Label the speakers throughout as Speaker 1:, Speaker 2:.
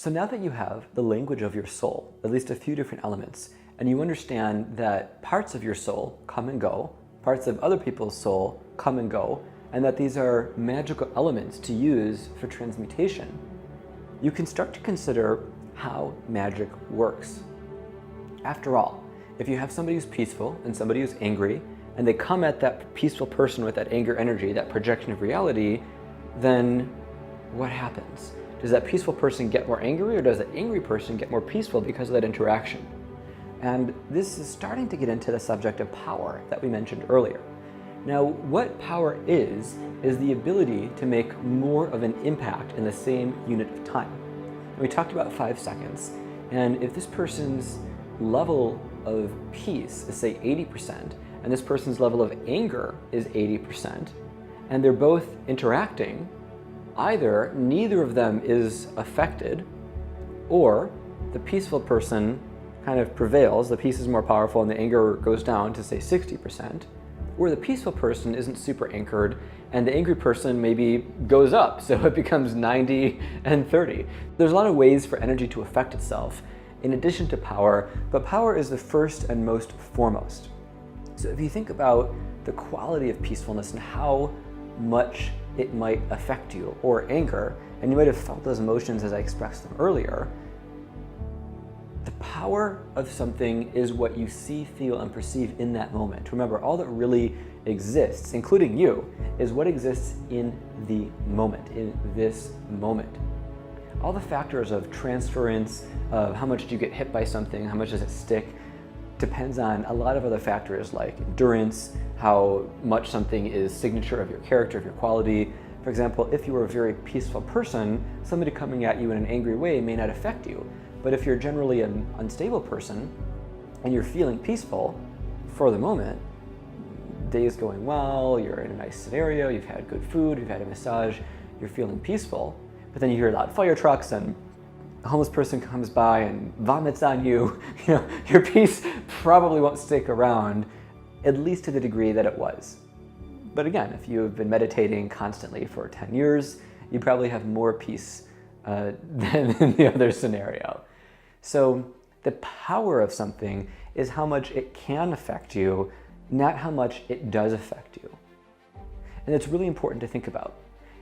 Speaker 1: So now that you have the language of your soul, at least a few different elements, and you understand that parts of your soul come and go, parts of other people's soul come and go, and that these are magical elements to use for transmutation, you can start to consider how magic works. After all, if you have somebody who's peaceful and somebody who's angry, and they come at that peaceful person with that anger energy, that projection of reality, then what happens? Does that peaceful person get more angry, or does that angry person get more peaceful because of that interaction? And this is starting to get into the subject of power that we mentioned earlier. Now, what power is the ability to make more of an impact in the same unit of time. And we talked about 5 seconds, and if this person's level of peace is, say, 80%, and this person's level of anger is 80%, and they're both interacting, either neither of them is affected, or the peaceful person kind of prevails, the peace is more powerful and the anger goes down to, say, 60%, or the peaceful person isn't super anchored and the angry person maybe goes up, so it becomes 90 and 30. There's a lot of ways for energy to affect itself in addition to power, but power is the first and most foremost. So if you think about the quality of peacefulness and how much it might affect you, or anger, and you might have felt those emotions as I expressed them earlier, the power of something is what you see, feel, and perceive in that moment. Remember, all that really exists, including you, is what exists in the moment, in this moment. All the factors of transference, of how much do you get hit by something, how much does it stick, depends on a lot of other factors like endurance, how much something is signature of your character, of your quality. For example, if you were a very peaceful person, somebody coming at you in an angry way may not affect you. But if you're generally an unstable person and you're feeling peaceful for the moment, day's going well, you're in a nice scenario, you've had good food, you've had a massage, you're feeling peaceful, but then you hear loud fire trucks and a homeless person comes by and vomits on you, your peace probably won't stick around, at least to the degree that it was. But again, if you've been meditating constantly for 10 years, you probably have more peace than in the other scenario. So the power of something is how much it can affect you, not how much it does affect you. And it's really important to think about.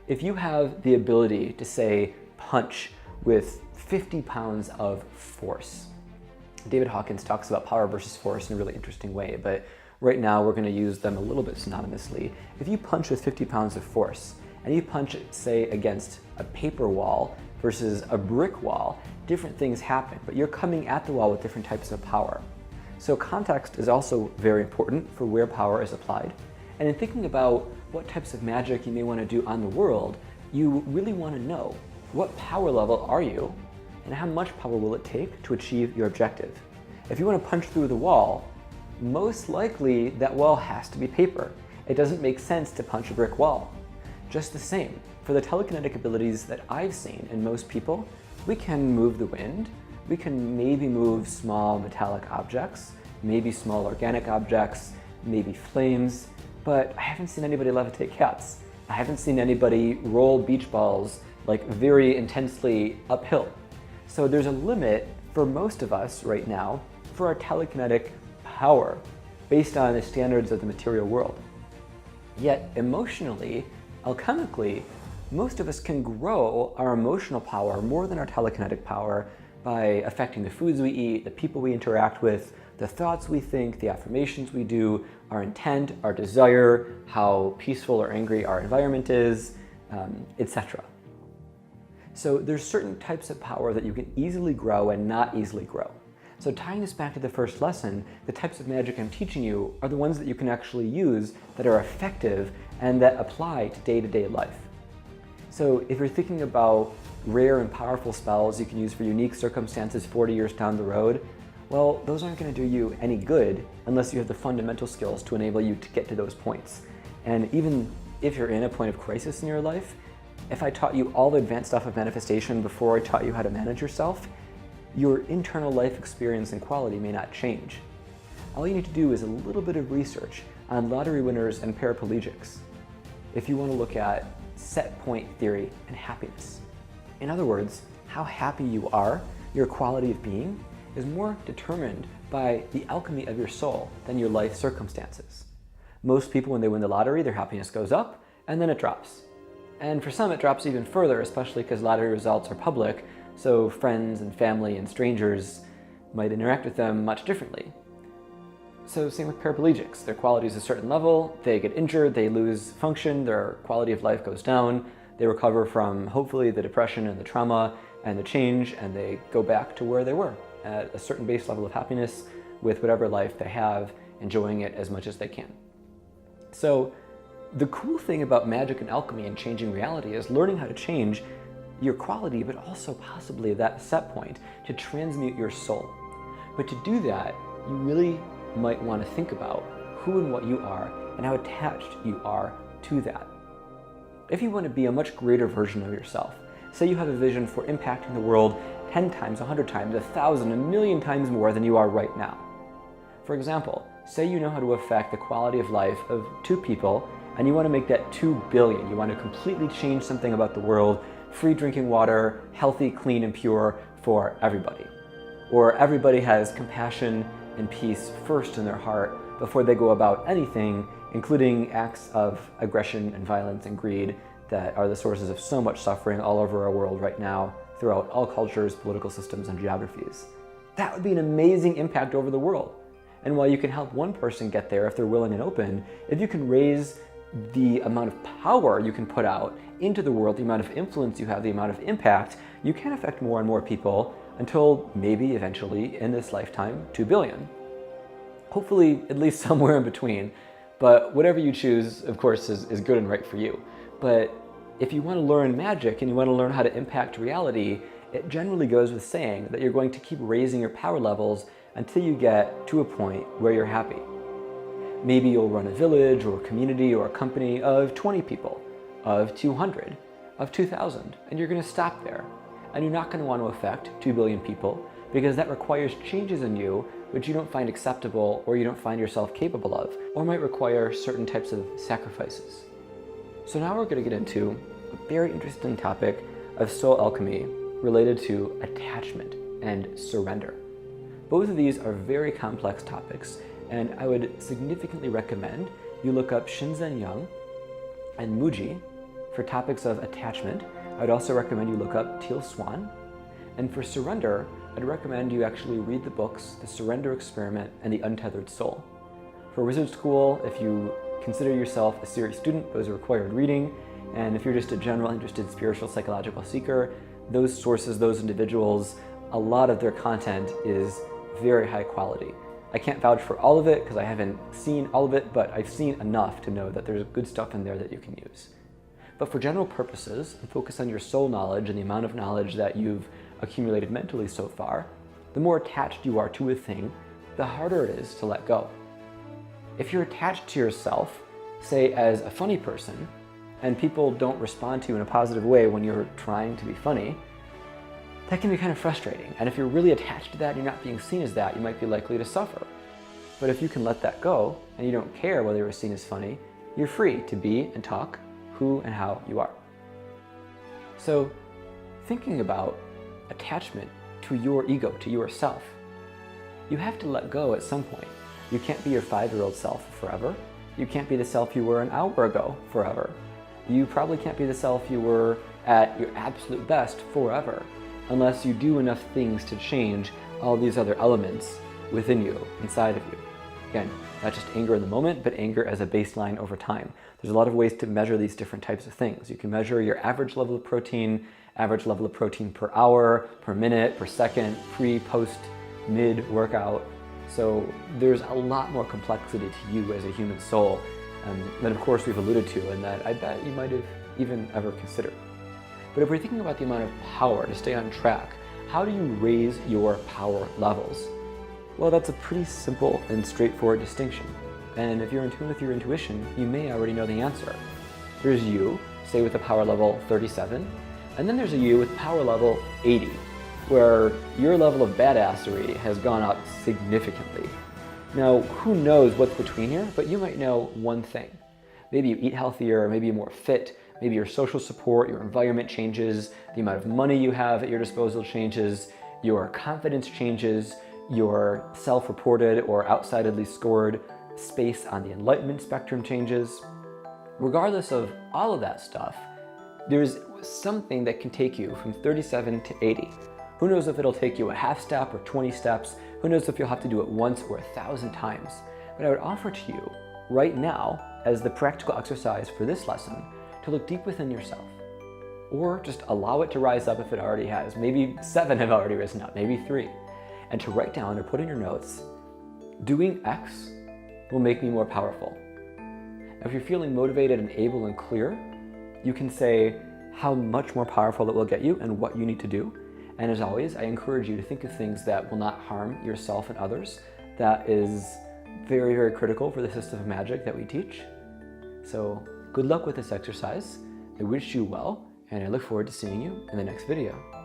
Speaker 1: If you have the ability to, say, punch with 50 pounds of force. David Hawkins talks about power versus force in a really interesting way, but right now we're going to use them a little bit synonymously. If you punch with 50 pounds of force, and you punch it, say, against a paper wall versus a brick wall, different things happen, but you're coming at the wall with different types of power. So context is also very important for where power is applied. And in thinking about what types of magic you may want to do on the world, you really want to know what power level are you, and how much power will it take to achieve your objective. If you want to punch through the wall, most likely that wall has to be paper. It doesn't make sense to punch a brick wall. Just the same, for the telekinetic abilities that I've seen in most people, we can move the wind, we can maybe move small metallic objects, maybe small organic objects, maybe flames, but I haven't seen anybody levitate cats. I haven't seen anybody roll beach balls like very intensely uphill. So there's a limit for most of us right now for our telekinetic power based on the standards of the material world. Yet emotionally, alchemically, most of us can grow our emotional power more than our telekinetic power by affecting the foods we eat, the people we interact with, the thoughts we think, the affirmations we do, our intent, our desire, how peaceful or angry our environment is, etc. So there's certain types of power that you can easily grow and not easily grow. So tying this back to the first lesson, the types of magic I'm teaching you are the ones that you can actually use that are effective and that apply to day-to-day life. So if you're thinking about rare and powerful spells you can use for unique circumstances 40 years down the road, well, those aren't going to do you any good unless you have the fundamental skills to enable you to get to those points. And even if you're in a point of crisis in your life, if I taught you all the advanced stuff of manifestation before I taught you how to manage yourself, your internal life experience and quality may not change. All you need to do is a little bit of research on lottery winners and paraplegics if you want to look at set point theory and happiness. In other words, how happy you are, your quality of being, is more determined by the alchemy of your soul than your life circumstances. Most people, when they win the lottery, their happiness goes up and then it drops. And for some, it drops even further, especially because lottery results are public, so friends and family and strangers might interact with them much differently. So same with paraplegics. Their quality is a certain level, they get injured, they lose function, their quality of life goes down, they recover from hopefully the depression and the trauma and the change, and they go back to where they were at a certain base level of happiness with whatever life they have, enjoying it as much as they can. So the cool thing about magic and alchemy and changing reality is learning how to change your quality, but also possibly that set point to transmute your soul. But to do that, you really might want to think about who and what you are and how attached you are to that. If you want to be a much greater version of yourself, say you have a vision for impacting the world 10 times, 100 times, 1,000, a million times more than you are right now. For example, say you know how to affect the quality of life of 2 people and you want to make that 2 billion. You want to completely change something about the world, free drinking water, healthy, clean, and pure for everybody. Or everybody has compassion and peace first in their heart before they go about anything, including acts of aggression and violence and greed that are the sources of so much suffering all over our world right now, throughout all cultures, political systems, and geographies. That would be an amazing impact over the world. And while you can help one person get there if they're willing and open, if you can raise the amount of power you can put out into the world, the amount of influence you have, the amount of impact, you can affect more and more people until maybe eventually in this lifetime, 2 billion. Hopefully at least somewhere in between, but whatever you choose, of course, is good and right for you. But if you want to learn magic and you want to learn how to impact reality, it generally goes with saying that you're going to keep raising your power levels until you get to a point where you're happy. Maybe you'll run a village or a community or a company of 20 people, of 200, of 2,000, and you're going to stop there. And you're not going to want to affect 2 billion people because that requires changes in you which you don't find acceptable or you don't find yourself capable of, or might require certain types of sacrifices. So now we're going to get into a very interesting topic of soul alchemy related to attachment and surrender. Both of these are very complex topics, and I would significantly recommend you look up Shinzen Young and Muji for topics of attachment. I would also recommend you look up Teal Swan. And for surrender, I'd recommend you actually read the books The Surrender Experiment and The Untethered Soul. For Wizard School, if you consider yourself a serious student, those are required reading. And if you're just a general interested spiritual psychological seeker, those sources, those individuals, a lot of their content is very high quality. I can't vouch for all of it because I haven't seen all of it, but I've seen enough to know that there's good stuff in there that you can use. But for general purposes, and focus on your soul knowledge and the amount of knowledge that you've accumulated mentally so far, the more attached you are to a thing, the harder it is to let go. If you're attached to yourself, say as a funny person, and people don't respond to you in a positive way when you're trying to be funny, that can be kind of frustrating. And if you're really attached to that and you're not being seen as that, you might be likely to suffer. But if you can let that go, and you don't care whether you're seen as funny, you're free to be and talk who and how you are. So, thinking about attachment to your ego, to yourself, you have to let go at some point. You can't be your 5-year-old self forever. You can't be the self you were an hour ago forever. You probably can't be the self you were at your absolute best forever, unless you do enough things to change all these other elements within you, inside of you. Again, not just anger in the moment, but anger as a baseline over time. There's a lot of ways to measure these different types of things. You can measure your average level of protein per hour, per minute, per second, pre, post, mid workout. So there's a lot more complexity to you as a human soul that of course we've alluded to and that I bet you might have even ever considered. But if we're thinking about the amount of power to stay on track, how do you raise your power levels? Well, that's a pretty simple and straightforward distinction. And if you're in tune with your intuition, you may already know the answer. There's you, say with a power level 37, and then there's a you with power level 80, where your level of badassery has gone up significantly. Now, who knows what's between here, but you might know one thing. Maybe you eat healthier, maybe you're more fit, Maybe your social support, your environment changes, the amount of money you have at your disposal changes, your confidence changes, your self-reported or outsidedly scored space on the enlightenment spectrum changes. Regardless of all of that stuff, there's something that can take you from 37 to 80. Who knows if it'll take you a half step or 20 steps? Who knows if you'll have to do it once or 1,000 times? But I would offer to you right now, as the practical exercise for this lesson, to look deep within yourself. Or just allow it to rise up if it already has. Maybe 7 have already risen up, maybe 3. And to write down or put in your notes, doing X will make me more powerful. If you're feeling motivated and able and clear, you can say how much more powerful it will get you and what you need to do. And as always, I encourage you to think of things that will not harm yourself and others. That is very, very critical for the system of magic that we teach. So good luck with this exercise. I wish you well, and I look forward to seeing you in the next video.